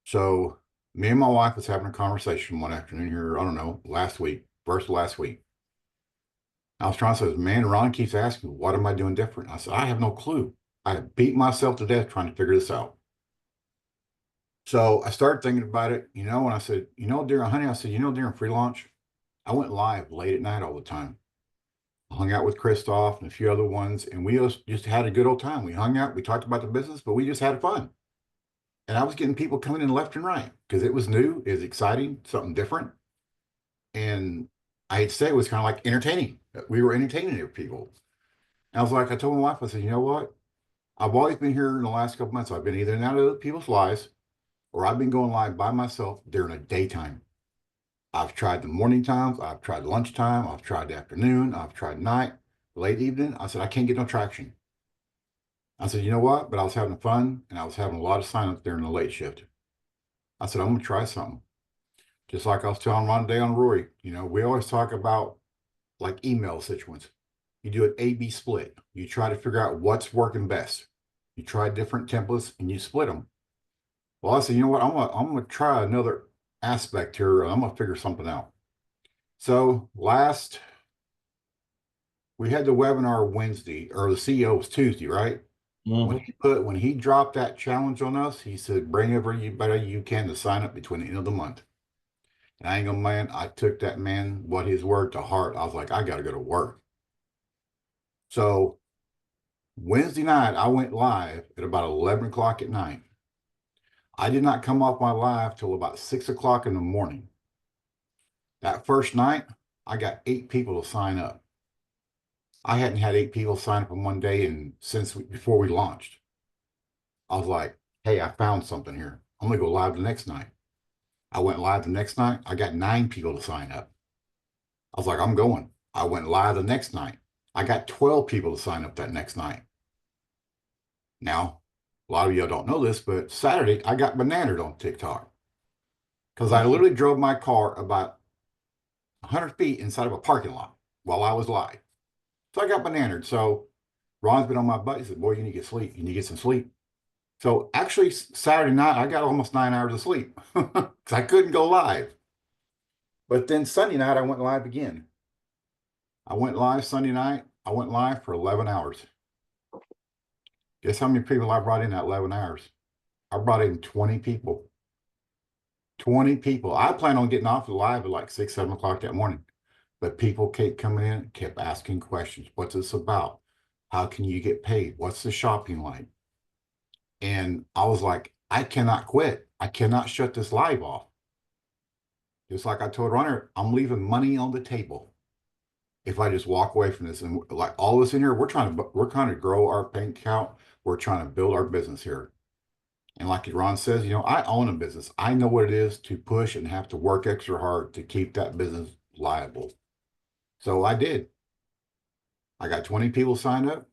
So me and my wife was having a conversation one afternoon here, I don't know, last week, first of last week. I was trying to say, man, Ron keeps asking, what am I doing different? I said, I have no clue. I have beat myself to death trying to figure this out. So I started thinking about it, and I said, during free launch, I went live late at night all the time. I hung out with Christoph and a few other ones, and we just had a good old time. We hung out, we talked about the business, but we just had fun. And I was getting people coming in left and right because it was new, it was exciting, something different. And I hate to say it was kind of like entertaining. We were entertaining people. And I was like, I told my wife, I said, you know what? I've always been here in the last couple months. I've been either in and out of people's lives or I've been going live by myself during the daytime. I've tried the morning times, I've tried lunchtime, I've tried the afternoon, I've tried night, late evening. I said, I can't get no traction. I said, you know what? But I was having fun and I was having a lot of signups during the late shift. I said, I'm going to try something. Just like I was telling Ron today on Rory, we always talk about like email sequence. You do an A/B split. You try to figure out what's working best. You try different templates and you split them. Well, I said, you know what? I'm gonna try another aspect here. I'm gonna figure something out. So we had the webinar Wednesday, or the CEO was Tuesday, right? When he dropped that challenge on us, he said, bring everybody you can to sign up between the end of the month. And I ain't gonna man, I took that man, what his word to heart. I was like, I gotta go to work. So Wednesday night, I went live at about 11 o'clock at night. I did not come off my live till about 6 o'clock in the morning. That first night, I got 8 people to sign up. I hadn't had 8 people sign up in one day before we launched. I was like, hey, I found something here. I'm gonna go live the next night. I went live the next night. I got 9 people to sign up. I was like, I'm going. I went live the next night. I got 12 people to sign up that next night. Now, a lot of y'all don't know this, but Saturday I got bananered on TikTok because I literally drove my car about 100 feet inside of a parking lot while I was live. So I got bananered. So Ron's been on my butt. He said, boy, you need to get sleep. You need to get some sleep. So actually Saturday night, I got almost 9 hours of sleep because I couldn't go live. But then Sunday night, I went live again. I went live Sunday night. I went live for 11 hours. Guess how many people I brought in that 11 hours? I brought in 20 people. 20 people. I plan on getting off the live at like 6, 7 o'clock that morning. But people kept coming in, kept asking questions. What's this about? How can you get paid? What's the shopping like? And I was like, I cannot quit. I cannot shut this live off. Just like I told Runner, I'm leaving money on the table if I just walk away from this. And like all of us in here, we're trying to grow our bank account. We're trying to build our business here. And like Ron says, I own a business. I know what it is to push and have to work extra hard to keep that business liable. So I did. I got 20 people signed up.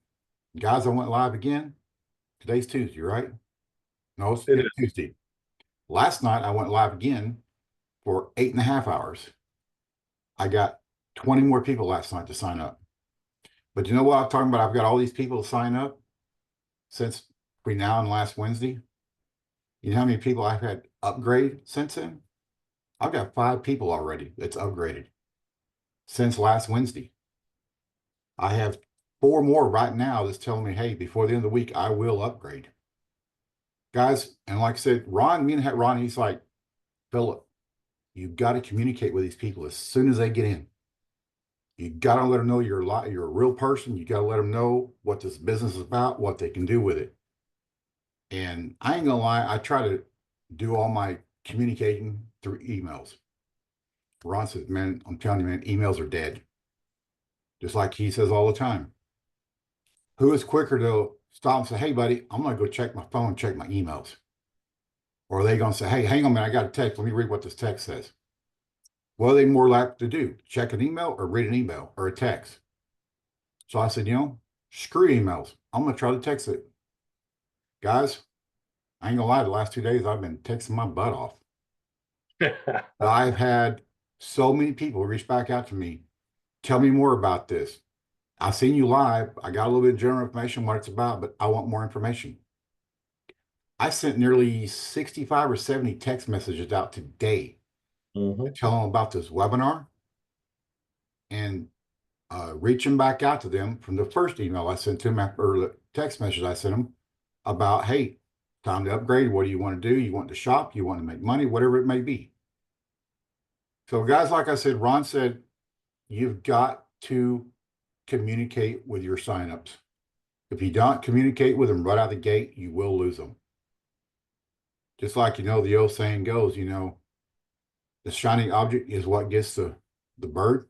Guys, I went live again. Today's Tuesday, right? No, it's Tuesday. Last night, I went live again for 8.5 hours. I got 20 more people last night to sign up. But you know what I'm talking about? I've got all these people to sign up since between now and last Wednesday. You know how many people I've had upgrade since then? I've got 5 people already that's upgraded since last Wednesday. I have 4 more right now that's telling me, hey, before the end of the week, I will upgrade. Guys, and like I said, Ron, me and Ron, he's like, Philip, you've got to communicate with these people as soon as they get in. You got to let them know you're a real person. You got to let them know what this business is about, what they can do with it. And I ain't gonna lie, I try to do all my communicating through emails. Ron says, man, I'm telling you, man, emails are dead. Just like he says all the time. Who is quicker to stop and say, hey, buddy, I'm going to go check my phone, check my emails? Or are they going to say, hey, hang on, man, I got a text. Let me read what this text says. What are they more likely to do? Check an email or read an email or a text? So I said, screw emails. I'm going to try to text it. Guys, I ain't going to lie, the last 2 days, I've been texting my butt off. I've had so many people reach back out to me. Tell me more about this. I've seen you live. I got a little bit of general information, what it's about, but I want more information. I sent nearly 65 or 70 text messages out today to tell them about this webinar and reaching back out to them from the first email I sent to them or the text message I sent them about, hey, time to upgrade. What do you want to do? You want to shop? You want to make money? Whatever it may be. So guys, like I said, Ron said, you've got to communicate with your signups. If you don't communicate with them right out of the gate, you will lose them. Just like, the old saying goes, the shiny object is what gets the bird.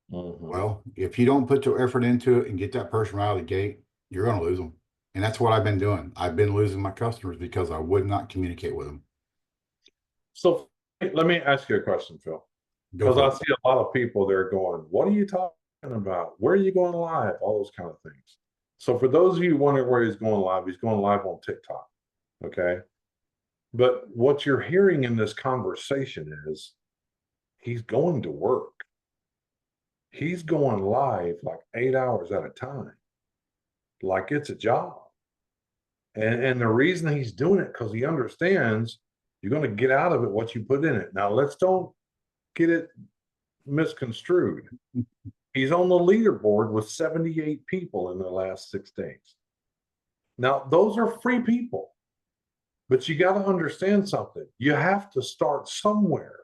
Well, if you don't put your effort into it and get that person right out of the gate, you're going to lose them. And that's what I've been doing. I've been losing my customers because I would not communicate with them. So let me ask you a question, Phil. Go Because for I it. see a lot of people there going, what are you talking about? Where are you going live? All those kind of things. So for those of you wondering where he's going live on TikTok. Okay. But what you're hearing in this conversation is he's going to work. He's going live like 8 hours at a time, like it's a job. And the reason he's doing it because he understands you're going to get out of it what you put in it. Now let's don't get it misconstrued. He's on the leaderboard with 78 people in the last 6 days. Now those are free people, but you got to understand something. You have to start somewhere.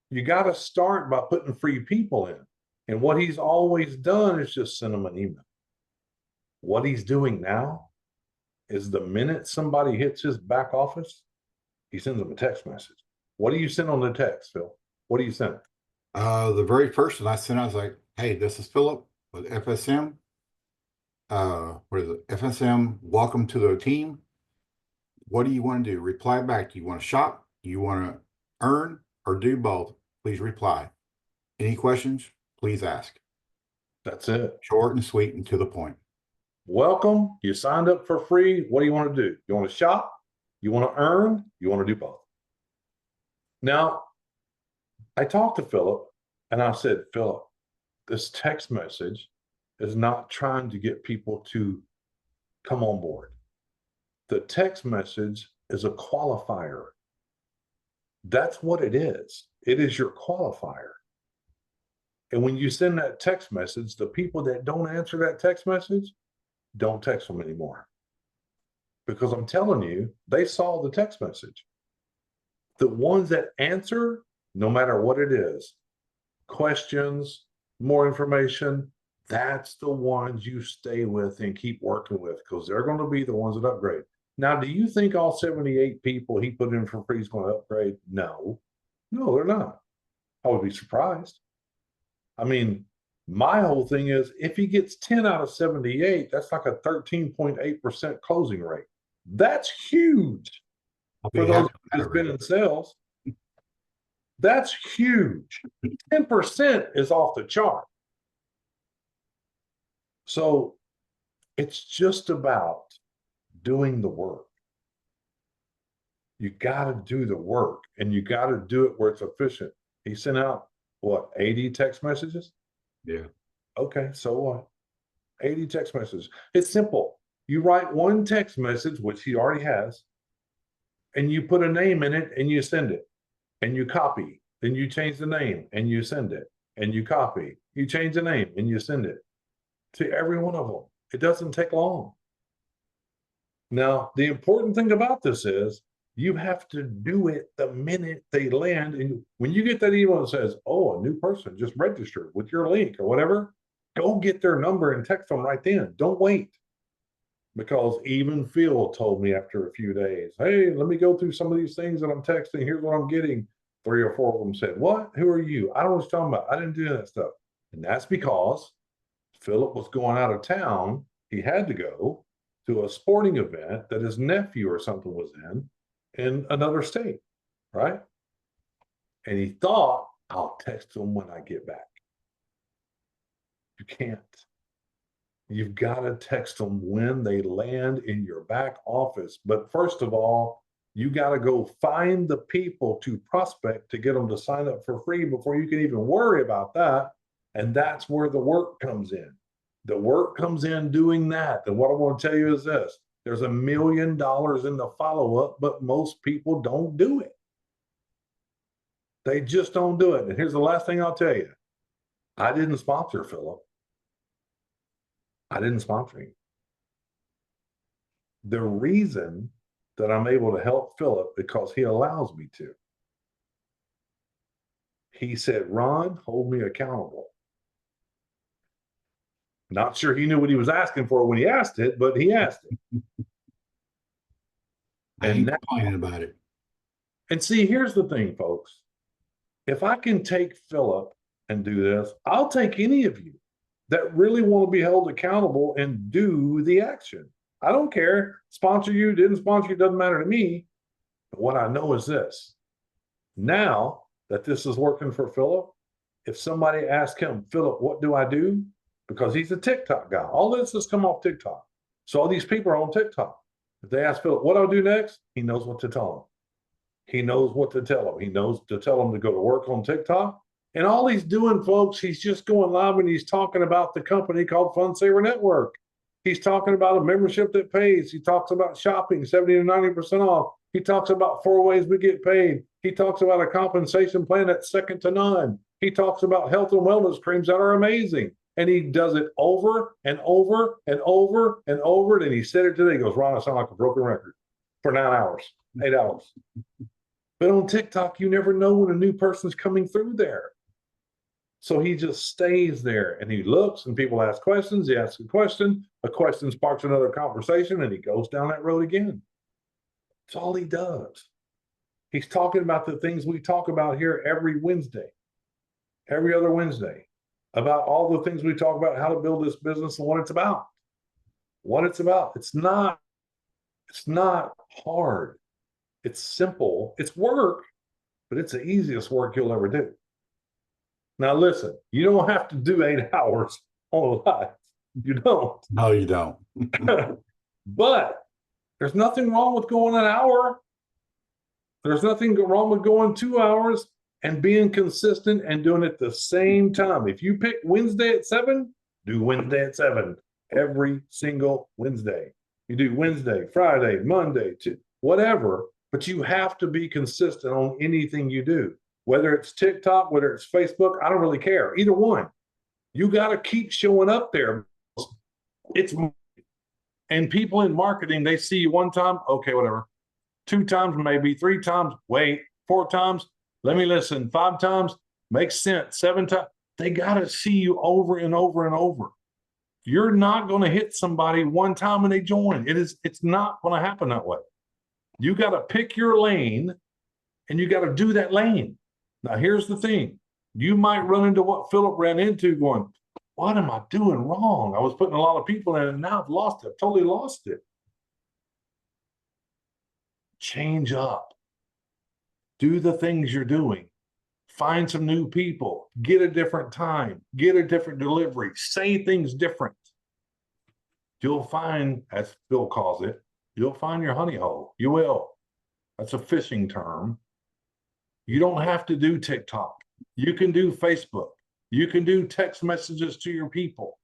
You got to start by putting free people in. And what he's always done is just send them an email. What he's doing now is the minute somebody hits his back office, he sends them a text message. What do you send on the text, Phil? What do you send? The very first one I sent, I was like, hey, this is Philip with FSM. What is it? FSM, welcome to the team. What do you want to do? Reply back. Do you want to shop? Do you want to earn or do both? Please reply. Any questions? Please ask. That's it. Short and sweet and to the point. Welcome. You signed up for free. What do you want to do? You want to shop? You want to earn? You want to do both? Now, I talked to Philip and I said, Philip, this text message is not trying to get people to come on board. The text message is a qualifier. That's what it is. It is your qualifier. And when you send that text message, the people that don't answer that text message, don't text them anymore. Because I'm telling you, they saw the text message. The ones that answer, no matter what it is, questions, more information, that's the ones you stay with and keep working with because they're going to be the ones that upgrade. Now, do you think all 78 people he put in for free is going to upgrade? No, they're not. I would be surprised. I mean, my whole thing is if he gets 10 out of 78, that's like a 13.8% closing rate. That's huge for those who've been in sales. That's huge. 10% is off the chart. So it's just about doing the work. You got to do the work and you got to do it where it's efficient. He sent out, what, 80 text messages? Yeah. Okay, so what? 80 text messages. It's simple. You write one text message, which he already has, and you put a name in it and you send it and you copy. Then you change the name and you send it and you copy. You change the name and you send it to every one of them. It doesn't take long. Now, the important thing about this is you have to do it the minute they land. And when you get that email that says, oh, a new person just registered with your link or whatever, go get their number and text them right then. Don't wait. Because even Phil told me after a few days, hey, let me go through some of these things that I'm texting. Here's what I'm getting. 3 or 4 of them said, what? Who are you? I don't know what you're talking about. I didn't do that stuff. And that's because Philip was going out of town. He had to go to a sporting event that his nephew or something was in another state, right? And he thought, I'll text him when I get back. You can't. You've got to text them when they land in your back office. But first of all, you got to go find the people to prospect to get them to sign up for free before you can even worry about that. And that's where the work comes in. The work comes in doing that. And what I want to tell you is this: there's $1 million in the follow-up, but most people don't do it. They just don't do it. And here's the last thing I'll tell you. I didn't sponsor Philip. I didn't sponsor him. The reason that I'm able to help Philip because he allows me to. He said, Ron, hold me accountable. Not sure he knew what he was asking for when he asked it, but he asked it. I ain't complaining about it. And see, here's the thing, folks. If I can take Philip and do this, I'll take any of you that really want to be held accountable and do the action. I don't care. Sponsor you, didn't sponsor you, doesn't matter to me. But what I know is this. Now that this is working for Philip, if somebody asks him, Philip, what do I do? Because he's a TikTok guy. All this has come off TikTok. So all these people are on TikTok. If they ask Philip, what do I do next? He knows what to tell them. He knows what to tell them. He knows to tell them to go to work on TikTok. And all he's doing, folks, he's just going live and he's talking about the company called Fun Saver Network. He's talking about a membership that pays. He talks about shopping 70 to 90% off. He talks about 4 ways we get paid. He talks about a compensation plan that's second to none. He talks about health and wellness creams that are amazing. And he does it over and over and over and over. And he said it today. He goes, Ron, I sound like a broken record for 9 hours, 8 hours. But on TikTok, you never know when a new person's coming through there. So he just stays there and he looks and people ask questions. He asks a question sparks another conversation and he goes down that road again. That's all he does. He's talking about the things we talk about here every Wednesday, every other Wednesday, about all the things we talk about, how to build this business and what it's about. What it's about. It's not hard. It's simple. It's work, but it's the easiest work you'll ever do. Now, listen, you don't have to do 8 hours on a live. You don't. No, you don't. But there's nothing wrong with going an hour. There's nothing wrong with going 2 hours and being consistent and doing it the same time. If you pick Wednesday at 7, do Wednesday at 7 every single Wednesday. You do Wednesday, Friday, Monday, whatever, but you have to be consistent on anything you do. Whether it's TikTok, whether it's Facebook, I don't really care. Either one. You got to keep showing up there. And people in marketing, they see you 1 time, okay, whatever. 2 times, maybe 3 times, wait, 4 times, let me listen, 5 times, makes sense, 7 times. They got to see you over and over and over. You're not going to hit somebody 1 time and they join. It's not going to happen that way. You got to pick your lane and you got to do that lane. Now, here's the thing. You might run into what Philip ran into going, what am I doing wrong? I was putting a lot of people in and now I've lost it. I've totally lost it. Change up. Do the things you're doing. Find some new people. Get a different time. Get a different delivery. Say things different. You'll find, as Phil calls it, you'll find your honey hole. You will. That's a fishing term. You don't have to do TikTok. You can do Facebook. You can do text messages to your people.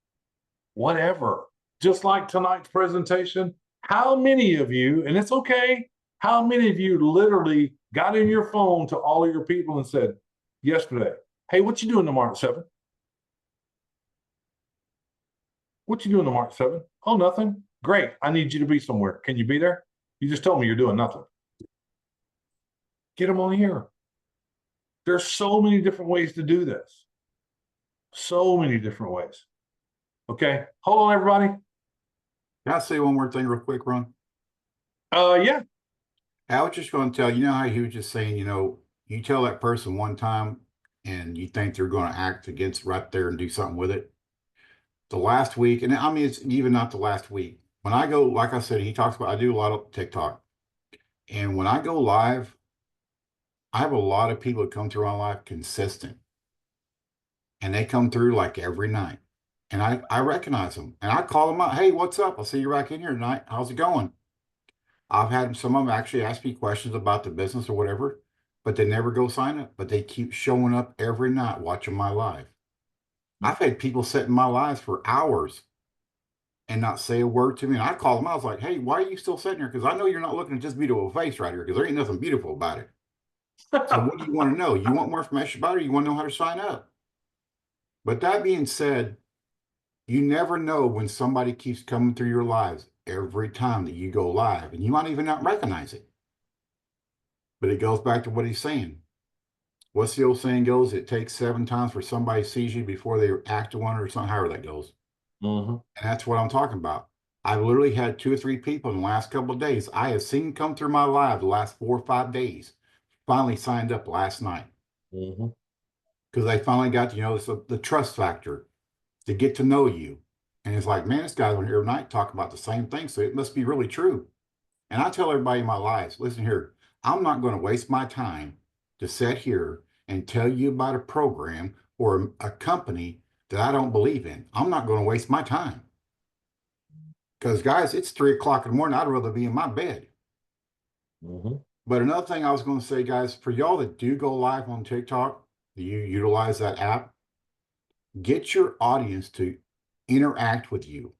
Whatever. Just like tonight's presentation, how many of you, and it's okay, How many of you literally got in your phone to all of your people and said yesterday, hey, what you doing tomorrow at 7? What you doing tomorrow at 7? Oh, nothing. Great. I need you to be somewhere. Can you be there? You just told me you're doing nothing. Get them on here. There's so many different ways to do this. So many different ways. Okay. Hold on, everybody. Can I say one more thing real quick, Ron? Yeah. I was just going to tell you know how he was just saying, you tell that person one time and you think they're going to act against right there and do something with it. The last week, and I mean, it's even not the last week. When I go, like I said, he talks about, I do a lot of TikTok. And when I go live, I have a lot of people that come through my live consistent. And they come through like every night. And I recognize them. And I call them out. Hey, what's up? I'll see you back in here tonight. How's it going? I've had some of them actually ask me questions about the business or whatever, but they never go sign up. But they keep showing up every night watching my live. I've had people sit in my lives for hours and not say a word to me. And I call them out. I was like, hey, why are you still sitting here? Because I know you're not looking at this beautiful face right here because there ain't nothing beautiful about it. So what do you want to know? You want more information about it? Or you want to know how to sign up? But that being said, you never know when somebody keeps coming through your lives every time that you go live, and you might even not recognize it. But it goes back to what he's saying. What's the old saying goes? It takes 7 times for somebody sees you before they act one or something, however that goes. Mm-hmm. And that's what I'm talking about. I've literally had 2 or 3 people in the last couple of days I have seen come through my live the last 4 or 5 days, finally signed up last night. Mm-hmm. Because they finally got, the trust factor to get to know you. And it's like, man, this guy's on here tonight talking about the same thing. So it must be really true. And I tell everybody in my lives, listen here, I'm not going to waste my time to sit here and tell you about a program or a company that I don't believe in. I'm not going to waste my time. Because guys, it's 3 o'clock in the morning. I'd rather be in my bed. Mm-hmm. But another thing I was going to say, guys, for y'all that do go live on TikTok, you utilize that app, get your audience to interact with you.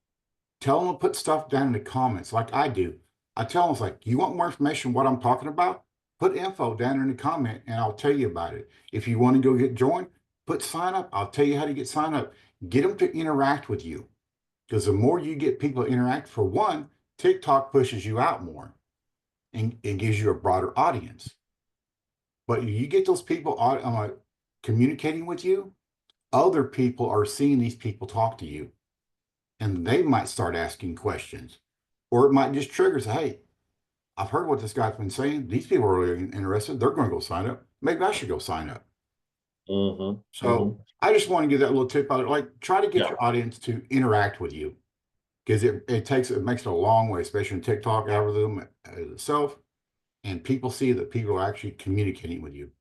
Tell them to put stuff down in the comments like I do. I tell them, it's like, you want more information on what I'm talking about? Put info down in the comment and I'll tell you about it. If you want to go get joined, put sign up. I'll tell you how to get signed up. Get them to interact with you. Because the more you get people to interact, for one, TikTok pushes you out more and gives you a broader audience. But you get those people communicating with you, other people are seeing these people talk to you. And they might start asking questions, or it might just trigger, say, hey, I've heard what this guy's been saying. These people are really interested. They're going to go sign up. Maybe I should go sign up. Mm-hmm. So I just want to give that little tip out there. Like, try to get Yeah. your audience to interact with you, because it makes it a long way, especially in TikTok algorithm itself. And people see that people are actually communicating with you.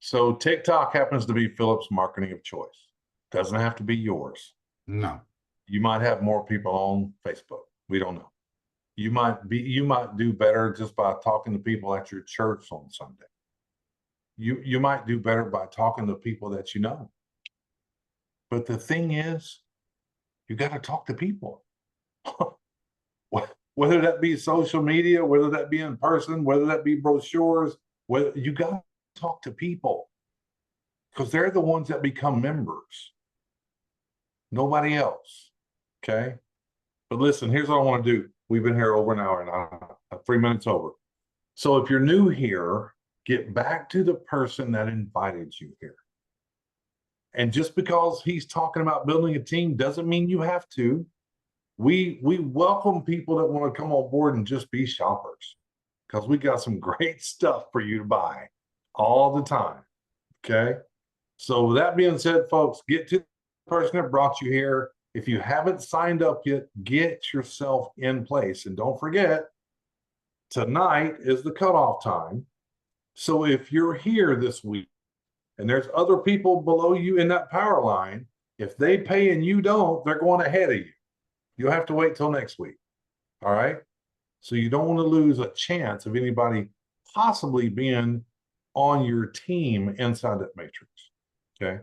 So TikTok happens to be Philip's marketing of choice. Doesn't have to be yours. No. You might have more people on Facebook. We don't know. You might do better just by talking to people at your church on Sunday. You might do better by talking to people that you know. But the thing is, you got to talk to people. Whether that be social media, whether that be in person, whether that be brochures, whether you got to talk to people, because they're the ones that become members. Nobody else. Okay. But listen, here's what I want to do. We've been here over an hour and 3 minutes over. So if you're new here, get back to the person that invited you here. And just because he's talking about building a team doesn't mean you have to. We welcome people that want to come on board and just be shoppers, because we got some great stuff for you to buy all the time. Okay. So with that being said, folks, get to the person that brought you here. If you haven't signed up yet, get yourself in place. And don't forget, tonight is the cutoff time. So if you're here this week and there's other people below you in that power line, if they pay and you don't, they're going ahead of you. You'll have to wait till next week. All right. So you don't want to lose a chance of anybody possibly being on your team inside that matrix. Okay.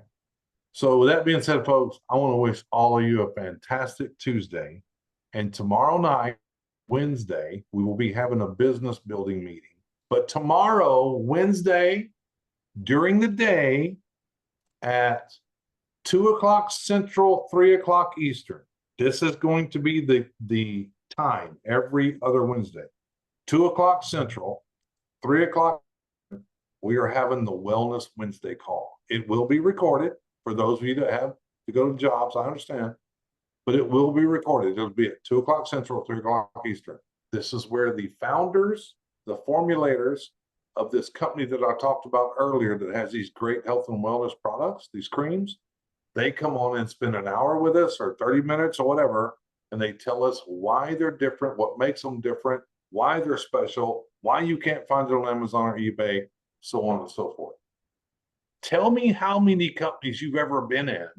So with that being said, folks, I want to wish all of you a fantastic Tuesday. And tomorrow night, Wednesday, we will be having a business building meeting. But tomorrow, Wednesday, during the day at 2 o'clock Central, 3 o'clock Eastern. This is going to be the time every other Wednesday. 2 o'clock Central, 3 o'clock. We are having the Wellness Wednesday call. It will be recorded for those of you that have to go to jobs. I understand, but it will be recorded. It'll be at 2 o'clock Central, 3 o'clock Eastern. This is where the founders, the formulators of this company that I talked about earlier that has these great health and wellness products, these creams, they come on and spend an hour with us or 30 minutes or whatever, and they tell us why they're different, what makes them different, why they're special, why you can't find it on Amazon or eBay, so on and so forth. Tell me how many companies you've ever been in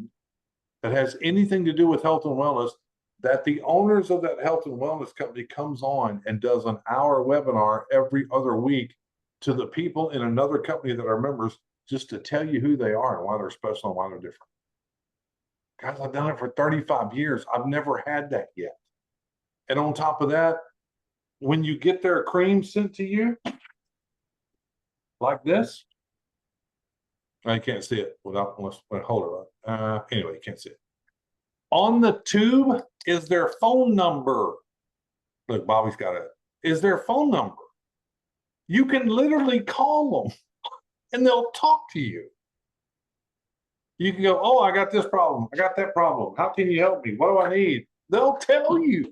that has anything to do with health and wellness that the owners of that health and wellness company comes on and does an hour webinar every other week to the people in another company that are members just to tell you who they are and why they're special and why they're different. Guys, I've done it for 35 years. I've never had that yet. And on top of that, when you get their cream sent to you, like this, I can't see it without, hold it up. Anyway, you can't see it. On the tube is their phone number. Look, Bobby's got it. Is their phone number. You can literally call them and they'll talk to you. You can go, oh, I got this problem. I got that problem. How can you help me? What do I need? They'll tell you.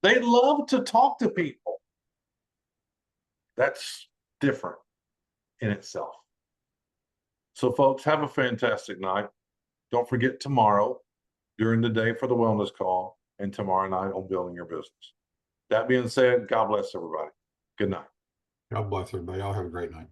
They love to talk to people. That's different in itself. So folks, have a fantastic night. Don't forget tomorrow during the day for the wellness call and tomorrow night on building your business. That being said, God bless everybody. Good night. God bless everybody. Y'all have a great night.